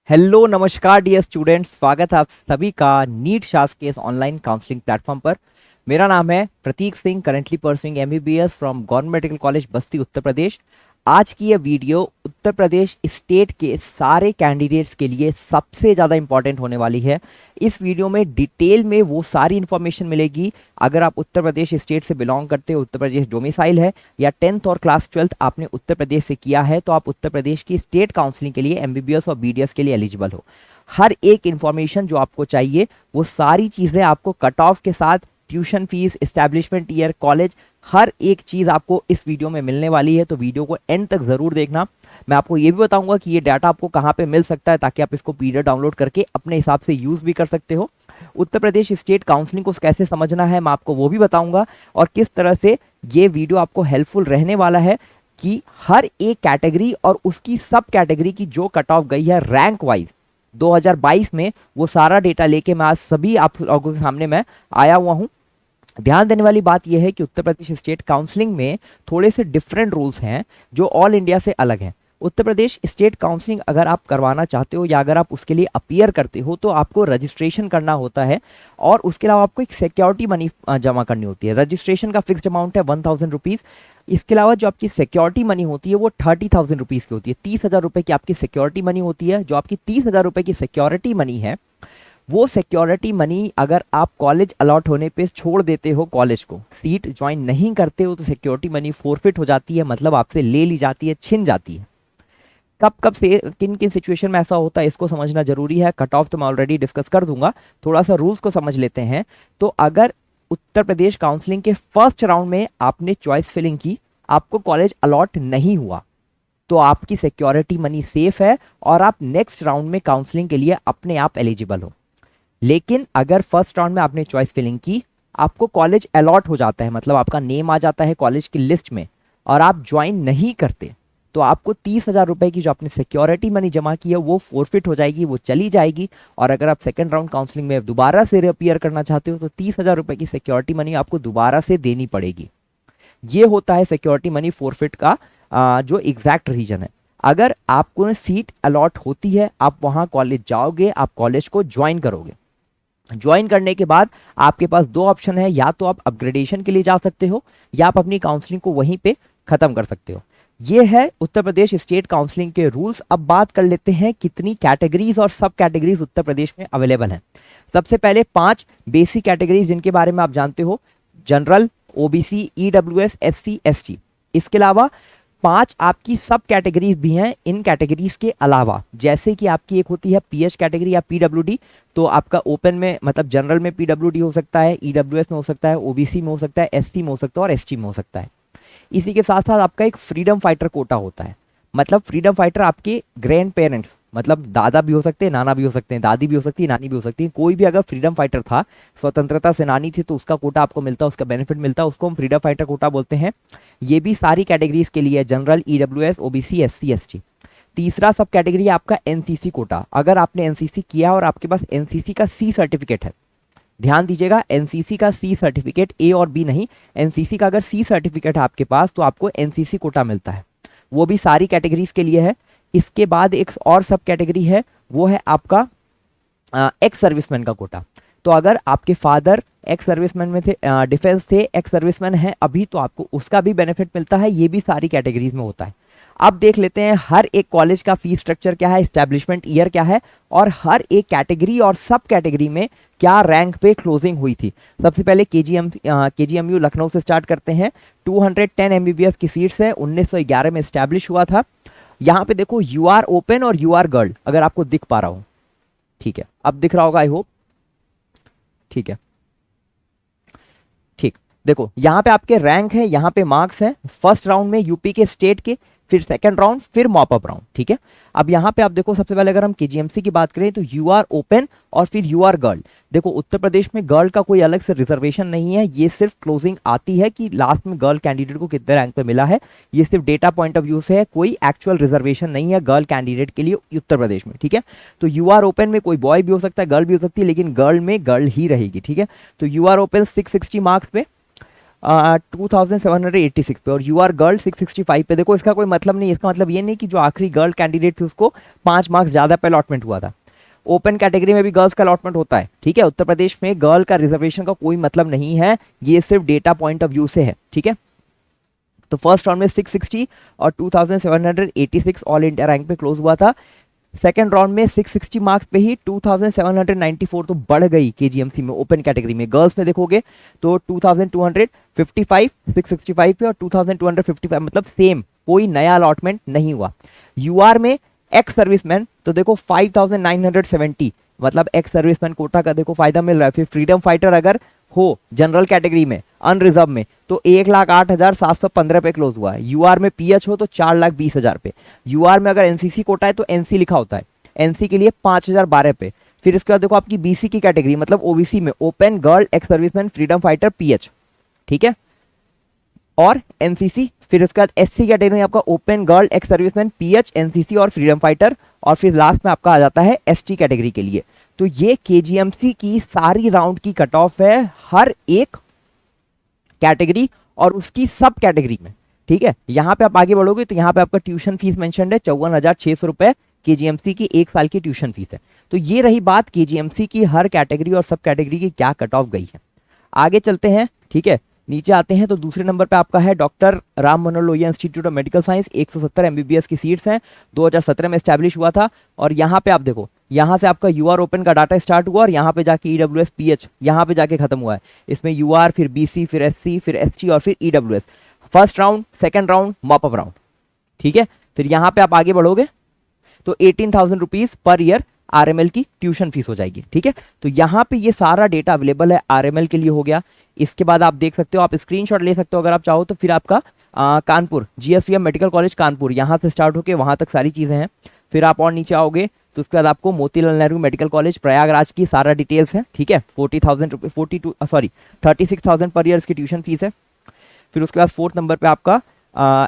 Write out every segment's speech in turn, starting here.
Hello नमस्कार dear students, स्वागत है आप सभी का नीट शासकीय ऑनलाइन काउंसलिंग प्लेटफॉर्म पर। मेरा नाम है Pratik Singh, currently pursuing MBBS from government medical college Basti, Uttar प्रदेश। आज की यह वीडियो उत्तर प्रदेश स्टेट के सारे कैंडिडेट्स के लिए सबसे ज़्यादा इंपॉर्टेंट होने वाली है। इस वीडियो में डिटेल में वो सारी इन्फॉर्मेशन मिलेगी। अगर आप उत्तर प्रदेश स्टेट से बिलोंग करते हो, उत्तर प्रदेश डोमिसाइल है, या 10th और क्लास 12th आपने उत्तर प्रदेश से किया है, तो आप उत्तर प्रदेश की स्टेट काउंसलिंग के लिए एमबीबीएस और बीडीएस के लिए एलिजिबल हो। हर एक इंफॉर्मेशन जो आपको चाहिए वो सारी चीज़ें आपको कट ऑफ के साथ, tuition fees, establishment year, college, हर एक चीज़ आपको इस वीडियो में मिलने वाली है। तो वीडियो को एंड तक ज़रूर देखना। मैं आपको ये भी बताऊंगा कि ये डाटा आपको कहाँ पे मिल सकता है, ताकि आप इसको पीडीएफ डाउनलोड करके अपने हिसाब से यूज़ भी कर सकते हो। उत्तर प्रदेश स्टेट काउंसलिंग को कैसे समझना है मैं आपको वो भी बताऊंगा, और किस तरह से ये वीडियो आपको हेल्पफुल रहने वाला है कि हर एक कैटेगरी और उसकी सब कैटेगरी की जो कट ऑफ गई है रैंक वाइज 2022 में, वो सारा डेटा लेके मैं आज सभी आप लोगों के सामने मैं आया हुआ हूँ। ध्यान देने वाली बात यह है कि उत्तर प्रदेश स्टेट काउंसलिंग में थोड़े से डिफरेंट रूल्स हैं जो ऑल इंडिया से अलग हैं। उत्तर प्रदेश स्टेट काउंसलिंग अगर आप करवाना चाहते हो या अगर आप उसके लिए अपीयर करते हो तो आपको रजिस्ट्रेशन करना होता है, और उसके अलावा आपको एक सिक्योरिटी मनी जमा करनी होती है। रजिस्ट्रेशन का फिक्स्ड अमाउंट है 1000 रुपीज़। इसके अलावा जो आपकी सिक्योरिटी मनी होती है वो 30,000 रुपीज़ की होती है। 30,000 रुपये की आपकी सिक्योरिटी मनी होती है। जो आपकी 30,000 रुपये की सिक्योरिटी मनी है, वो सिक्योरिटी मनी अगर आप कॉलेज अलॉट होने पे छोड़ देते हो, कॉलेज को सीट ज्वाइन नहीं करते हो, तो सिक्योरिटी मनी फोरफिट हो जाती है, मतलब आपसे ले ली जाती है, छिन जाती है। कब कब से किन किन सिचुएशन में ऐसा होता है इसको समझना जरूरी है। कट ऑफ तो मैं ऑलरेडी डिस्कस कर दूंगा, थोड़ा सा रूल्स को समझ लेते हैं। तो अगर उत्तर प्रदेश काउंसलिंग के फर्स्ट राउंड में आपने चॉइस फिलिंग की, आपको कॉलेज अलॉट नहीं हुआ, तो आपकी सिक्योरिटी मनी सेफ है और आप नेक्स्ट राउंड में काउंसलिंग के लिए अपने आप एलिजिबल हो। लेकिन अगर फर्स्ट राउंड में आपने चॉइस फिलिंग की, आपको कॉलेज अलॉट हो जाता है, मतलब आपका नेम आ जाता है कॉलेज की लिस्ट में, और आप ज्वाइन नहीं करते, तो आपको 30,000 रुपए की जो आपने सिक्योरिटी मनी जमा की है वो फोरफिट हो जाएगी, वो चली जाएगी। और अगर आप सेकंड राउंड काउंसलिंग में दोबारा से रिअपियर करना चाहते हो तो 30,000 रुपए की सिक्योरिटी मनी आपको दोबारा से देनी पड़ेगी। ये होता है सिक्योरिटी मनी फोरफिट का जो एग्जैक्ट रीजन है। अगर आपको सीट अलॉट होती है, आप वहां कॉलेज जाओगे, आप कॉलेज को ज्वाइन करोगे। ज्वाइन करने के बाद आपके पास दो ऑप्शन है, या तो आप अपग्रेडेशन के लिए जा सकते हो या आप अपनी काउंसलिंग को वहीं पे खत्म कर सकते हो। ये है उत्तर प्रदेश स्टेट काउंसलिंग के रूल्स। अब बात कर लेते हैं कितनी कैटेगरीज और सब कैटेगरीज उत्तर प्रदेश में अवेलेबल हैं। सबसे पहले 5 बेसिक कैटेगरीज जिनके बारे में आप जानते हो: general, OBC, EWS, SC, ST. इसके अलावा 5 आपकी सब कैटेगरीज भी हैं इन कैटेगरीज के अलावा, जैसे कि आपकी एक होती है पीएच कैटेगरी या पीडब्ल्यूडी। तो आपका ओपन में, मतलब जनरल में पीडब्ल्यूडी हो सकता है, ईडब्ल्यूएस में हो सकता है, ओबीसी में हो सकता है, एससी में हो सकता है और एसटी में हो सकता है। इसी के साथ साथ आपका एक फ्रीडम फाइटर कोटा होता है। मतलब फ्रीडम फाइटर आपके ग्रैंड पेरेंट्स, मतलब दादा भी हो सकते हैं, नाना भी हो सकते हैं, दादी भी हो सकती है, नानी भी हो सकती है, कोई भी अगर फ्रीडम फाइटर था, स्वतंत्रता सेनानी थे, तो उसका कोटा आपको मिलता है, उसका बेनिफिट मिलता है, उसको हम फ्रीडम फाइटर कोटा बोलते हैं। ये भी सारी कैटेगरीज के लिए, general, EWS, OBC, SC, ST. तीसरा सब कैटेगरी है आपका एनसीसी कोटा। अगर आपने एनसीसी किया और आपके पास एनसीसी का सी सर्टिफिकेट है, ध्यान दीजिएगा, एनसीसी का सी सर्टिफिकेट, ए और बी नहीं, एनसीसी का अगर सी सर्टिफिकेट है आपके पास तो आपको एनसीसी कोटा मिलता है। वो भी सारी कैटेगरीज के लिए है। इसके बाद एक और सब कैटेगरी है, वो है आपका एक्स सर्विसमैन का कोटा। तो अगर आपके फादर एक्स सर्विसमैन में थे, डिफेंस थे, एक्स सर्विसमैन है अभी, तो आपको उसका भी बेनिफिट मिलता है। ये भी सारी कैटेगरीज में होता है। अब देख लेते हैं हर एक कॉलेज का फीस स्ट्रक्चर क्या है, एस्टैब्लिशमेंट ईयर क्या है, और हर एक कैटेगरी और सब कैटेगरी में क्या रैंक पे क्लोजिंग हुई थी। सबसे पहले केजीएमयू लखनऊ से स्टार्ट करते हैं। 210 एमबीबीएस की सीट्स है, 1911 में स्टैब्लिश हुआ था। यहाँ पे देखो यू आर ओपन और यू आर गर्ल, अगर आपको दिख पा रहा हो, ठीक है, अब दिख रहा होगा आई होप, ठीक है, ठीक। देखो यहाँ पे आपके रैंक है, यहाँ पे मार्क्स है, फर्स्ट राउंड में यूपी के स्टेट के, फिर सेकंड राउंड, फिर मॉप अप राउंड, ठीक है। अब यहाँ पे आप देखो, सबसे पहले अगर हम केजीएमसी की बात करें तो यू आर ओपन और फिर यू आर गर्ल। देखो उत्तर प्रदेश में गर्ल का कोई अलग से रिजर्वेशन नहीं है, ये सिर्फ क्लोजिंग आती है कि लास्ट में गर्ल कैंडिडेट को कितने रैंक पे मिला है, ये सिर्फ डेटा पॉइंट ऑफ व्यू से है, कोई एक्चुअल रिजर्वेशन नहीं है गर्ल कैंडिडेट के लिए उत्तर प्रदेश में, ठीक है। तो यू आर ओपन में कोई बॉय भी हो सकता है, गर्ल भी हो सकती है, लेकिन गर्ल में गर्ल ही रहेगी, ठीक है। तो यू आर ओपन 660 मार्क्स पे। 2786 पे और यू आर गर्ल 665 पे। देखो इसका कोई मतलब नहीं, इसका मतलब ये नहीं कि जो आखिरी गर्ल कैंडिडेट थी उसको 5 मार्क्स ज्यादा पे अलॉटमेंट हुआ था। ओपन कैटेगरी में भी गर्ल्स का अलॉटमेंट होता है, ठीक है। उत्तर प्रदेश में गर्ल का रिजर्वेशन का कोई मतलब नहीं है, ये सिर्फ डेटा पॉइंट ऑफ व्यू से है, ठीक है। तो फर्स्ट राउंड में 660 और 2786 ऑल इंडिया रैंक पे क्लोज हुआ था। सेकंड राउंड में 660 मार्क्स पे ही 2794 तो बढ़ गई केजीएमसी में ओपन कैटेगरी में। गर्ल्स में देखोगे तो 2255 665 पे और 2255, मतलब सेम, कोई नया अलॉटमेंट नहीं हुआ। यूआर में एक्स सर्विसमैन तो देखो 5970, मतलब एक्स सर्विसमैन कोटा का देखो फायदा मिल रहा है। फिर फ्रीडम फाइटर अगर हो जनरल कैटेगरी में अनरिजर्व में तो 1,08,715 पे क्लोज हुआ है। यूआर में पीएच हो तो 4,20,000 पे। यूआर में अगर एनसीसी कोटा है तो एनसी लिखा होता है, एनसी के लिए 5,012 पे। फिर इसके बाद देखो आपकी बीसी की कैटेगरी मतलब ओबीसी में open girl ex serviceman freedom fighter pH, ठीक है, और एनसीसी। फिर उसके बाद एससी कैटेगरी में आपका open girl ex serviceman pH NCC और फ्रीडम फाइटर। और फिर लास्ट में आपका आ जाता है एसटी कैटेगरी के लिए। तो ये केजीएमसी की सारी राउंड की कट ऑफ है हर एक कैटेगरी और उसकी सब कैटेगरी में, ठीक है। यहां पे आप आगे बढ़ोगे तो यहाँ पे आपका ट्यूशन फीस मेंशन है 54,600 रुपए केजीएमसी की 1 साल की ट्यूशन फीस है। तो ये रही बात केजीएमसी की हर कैटेगरी और सब कैटेगरी की क्या कट ऑफ गई है। आगे चलते हैं, ठीक है, नीचे आते हैं तो दूसरे नंबर पे आपका है doctor Ram Manohar Lohia institute of medical science. 170 MBBS की सीट्स हैं, 2017 में एस्टैब्लिश हुआ था। और यहाँ पे आप देखो, यहाँ से आपका यूआर ओपन का डाटा स्टार्ट हुआ और यहाँ पे जाके ईडब्ल्यूएस पीएच यहाँ पे जाके खत्म हुआ है। इसमें यूआर, फिर बीसी, फिर एससी, फिर एसटी और फिर EWS. First round, second round, mop up round, ठीक है। फिर यहाँ पे आप आगे बढ़ोगे तो 18,000 रुपीज पर ईयर आरएमएल की ट्यूशन फीस हो जाएगी, ठीक है। तो यहाँ पे ये सारा डेटा अवेलेबल है आरएमएल के लिए हो गया। इसके बाद आप देख सकते हो, आप स्क्रीनशॉट ले सकते हो अगर आप चाहो तो। फिर आपका Kanpur GSVM medical college Kanpur, यहाँ से स्टार्ट होके वहां तक सारी चीजें हैं। फिर आप और नीचे आओगे तो उसके बाद आपको मोतीलाल नेहरू मेडिकल कॉलेज प्रयागराज की सारा डिटेल्स है, ठीक है। 36,000 पर ईयर की ट्यूशन फीस है। फिर उसके बाद फोर्थ नंबर पे आपका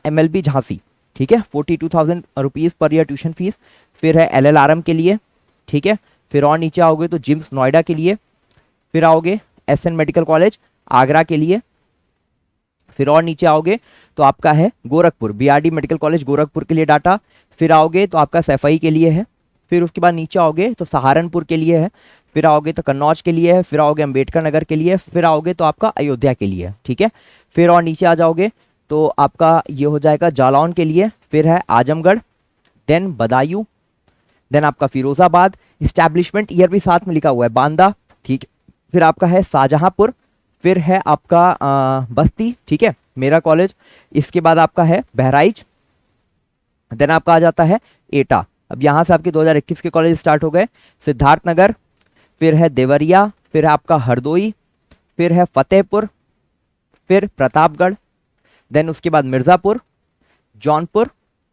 एमएलबी झांसी, ठीक है, 42,000 rupees per year tuition fees. फिर है एलएलआरएम के लिए, ठीक है। फिर और नीचे आओगे तो जिम्स नोएडा के लिए। फिर आओगे एसएन मेडिकल कॉलेज आगरा के लिए। फिर और नीचे आओगे तो आपका है Gorakhpur BRD medical college Gorakhpur के लिए डाटा। फिर आओगे तो आपका सैफई के लिए है। फिर उसके बाद नीचे आओगे तो सहारनपुर के लिए है। फिर आओगे तो कन्नौज के लिए है। फिर आओगे अंबेडकर नगर के लिए। फिर आओगे तो आपका अयोध्या के लिए, ठीक है। फिर और नीचे आ जाओगे तो आपका ये हो जाएगा जालौन के लिए। फिर है आजमगढ़, देन बदायूं, देन आपका फिरोजाबाद। इस्टेब्लिशमेंट ईयर भी साथ में लिखा हुआ है, बांदा, ठीक। फिर आपका है शाहजहांपुर। फिर है आपका बस्ती, ठीक है, मेरा कॉलेज। इसके बाद आपका है बहराइच, देन आपका आ जाता है एटा। अब यहां से आपके 2021 के कॉलेज स्टार्ट हो गए। सिद्धार्थनगर, फिर है देवरिया, फिर है आपका हरदोई, फिर है फतेहपुर, फिर प्रतापगढ़, देन उसके बाद मिर्जापुर, जौनपुर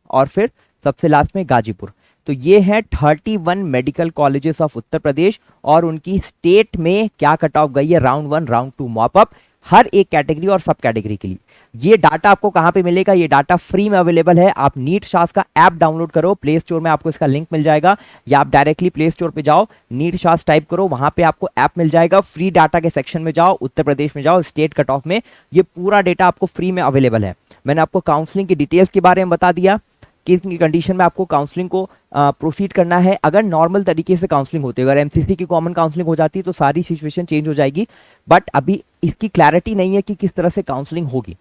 और फिर सबसे लास्ट में गाजीपुर। तो ये है 31 medical colleges of Uttar Pradesh और उनकी स्टेट में क्या कट ऑफ गई है राउंड 1 राउंड 2 मॉपअप हर एक कैटेगरी और सब कैटेगरी के लिए। ये डाटा आपको कहां पे मिलेगा? ये डाटा फ्री में अवेलेबल है। आप नीट शास का ऐप डाउनलोड करो, प्ले स्टोर में आपको इसका लिंक मिल जाएगा, या आप डायरेक्टली प्ले स्टोर पे जाओ, नीट शास टाइप करो, वहां पे आपको ऐप मिल जाएगा। फ्री डाटा के सेक्शन में जाओ, उत्तर प्रदेश में जाओ, स्टेट कट ऑफ में ये पूरा डेटा आपको फ्री में अवेलेबल है। मैंने आपको काउंसलिंग की डिटेल्स के बारे में बता दिया, किस कंडीशन में आपको काउंसलिंग को प्रोसीड करना है। अगर नॉर्मल तरीके से काउंसलिंग होती है, अगर एमसीसी की कॉमन काउंसलिंग हो जाती है तो सारी सिचुएशन चेंज हो जाएगी, बट अभी इसकी क्लैरिटी नहीं है कि किस तरह से काउंसलिंग होगी।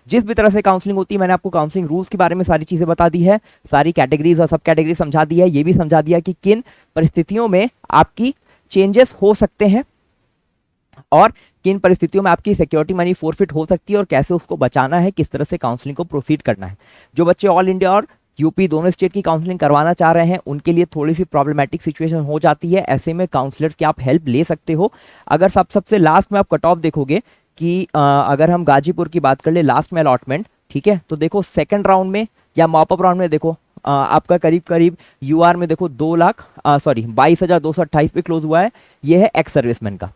जिस भी तरह से काउंसलिंग होती है, मैंने आपको काउंसलिंग रूल्स के बारे में सारी चीजें बता दी है, सारी कैटेगरीज और सब कैटेगरी समझा दी है, ये भी समझा दिया कि किन परिस्थितियों में आपकी चेंजेस हो सकते हैं और किन परिस्थितियों में आपकी सिक्योरिटी मनी फोरफिट हो सकती है और कैसे उसको बचाना है, किस तरह से काउंसलिंग को प्रोसीड करना है। जो बच्चे ऑल इंडिया और यूपी दोनों स्टेट की काउंसलिंग करवाना चाह रहे हैं उनके लिए थोड़ी सी प्रॉब्लमेटिक सिचुएशन हो जाती है, ऐसे में काउंसलर्स की आप हेल्प ले सकते हो। अगर सबसे लास्ट में आप कट ऑफ देखोगे कि अगर हम गाजीपुर की बात कर ले लास्ट में अलॉटमेंट, ठीक है, तो देखो सेकंड राउंड में या मॉपअप राउंड में देखो आपका करीब करीब यूआर में देखो 22,228 पे क्लोज हुआ है, ये है एक्स सर्विसमैन का,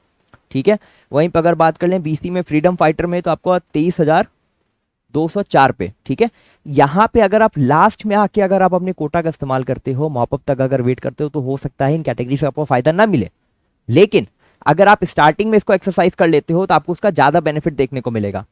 ठीक है। वहीं पर अगर बात कर लें बीसी में फ्रीडम फाइटर में तो आपको 23,204 पे, ठीक है। यहाँ पे अगर आप लास्ट में आके अगर आप अपने कोटा का इस्तेमाल करते हो, मॉपअप तक अगर वेट करते हो तो हो सकता है इन कैटेगरी से आपको फायदा ना मिले, लेकिन अगर आप स्टार्टिंग में इसको एक्सरसाइज कर लेते हो तो आपको उसका ज्यादा बेनिफिट देखने को मिलेगा।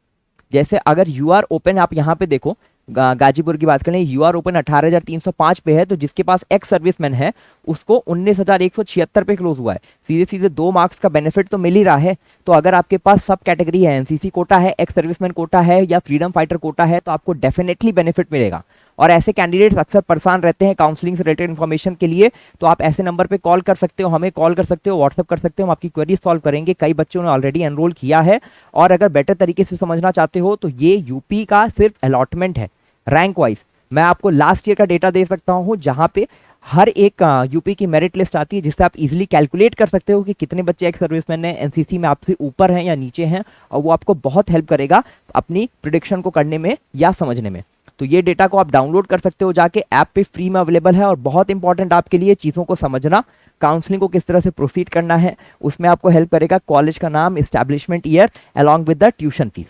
जैसे अगर यू आर ओपन आप यहाँ पे देखो, गाजीपुर की बात करें, यू आर ओपन 18,305 पे है, तो जिसके पास एक्स सर्विसमैन है उसको 19,176 पे क्लोज हुआ है। सीधे सीधे 2 मार्क्स का बेनिफिट तो मिल ही रहा है। तो अगर आपके पास सब कैटेगरी है, एनसीसी कोटा है, एक्स सर्विसमैन कोटा है या फ्रीडम फाइटर कोटा है, तो आपको डेफिनेटली बेनिफिट मिलेगा। और ऐसे कैंडिडेट्स अक्सर परेशान रहते हैं काउंसलिंग से रिलेटेड इन्फॉर्मेशन के लिए, तो आप ऐसे नंबर पे कॉल कर सकते हो, हमें कॉल कर सकते हो, व्हाट्सअप कर सकते हो, हम आपकी क्वेरी सॉल्व करेंगे। कई बच्चों ने ऑलरेडी एनरोल किया है। और अगर बेटर तरीके से समझना चाहते हो तो ये यूपी का सिर्फ अलॉटमेंट है, रैंक वाइज मैं आपको लास्ट ईयर का डेटा दे सकता हूं, जहां पे हर एक यूपी की मेरिट लिस्ट आती है, जिससे आप इजीली कैलकुलेट कर सकते हो कि कितने बच्चे एक्स सर्विसमैन हैं, एनसीसी में आपसे ऊपर हैं या नीचे हैं, और वो आपको बहुत हेल्प करेगा अपनी प्रिडिक्शन को करने में या समझने में। तो ये डेटा को आप डाउनलोड कर सकते हो जाके, ऐप पे फ्री में अवेलेबल है। और बहुत इंपॉर्टेंट आपके लिए चीज़ों को समझना, काउंसलिंग को किस तरह से प्रोसीड करना है, उसमें आपको हेल्प करेगा कॉलेज का नाम, establishment year, along with the tuition fees.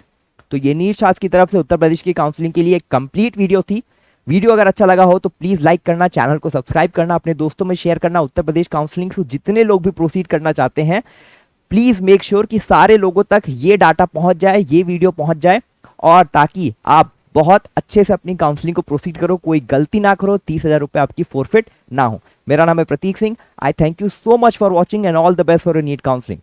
तो ये नीट शास्त्र की तरफ से उत्तर प्रदेश की काउंसलिंग के लिए एक कंप्लीट वीडियो थी। वीडियो अगर अच्छा लगा हो तो प्लीज लाइक करना, चैनल को सब्सक्राइब करना, अपने दोस्तों में शेयर करना। उत्तर प्रदेश काउंसलिंग से जितने लोग भी प्रोसीड करना चाहते हैं, प्लीज मेक श्योर कि सारे लोगों तक ये डाटा पहुंच जाए, ये वीडियो पहुंच जाए, और ताकि आप बहुत अच्छे से अपनी काउंसलिंग को प्रोसीड करो, कोई गलती ना करो, 30,000 रुपए आपकी फोरफिट ना हो। मेरा नाम है Pratik Singh. I thank you so much for watching and all the best for your NEET counselling.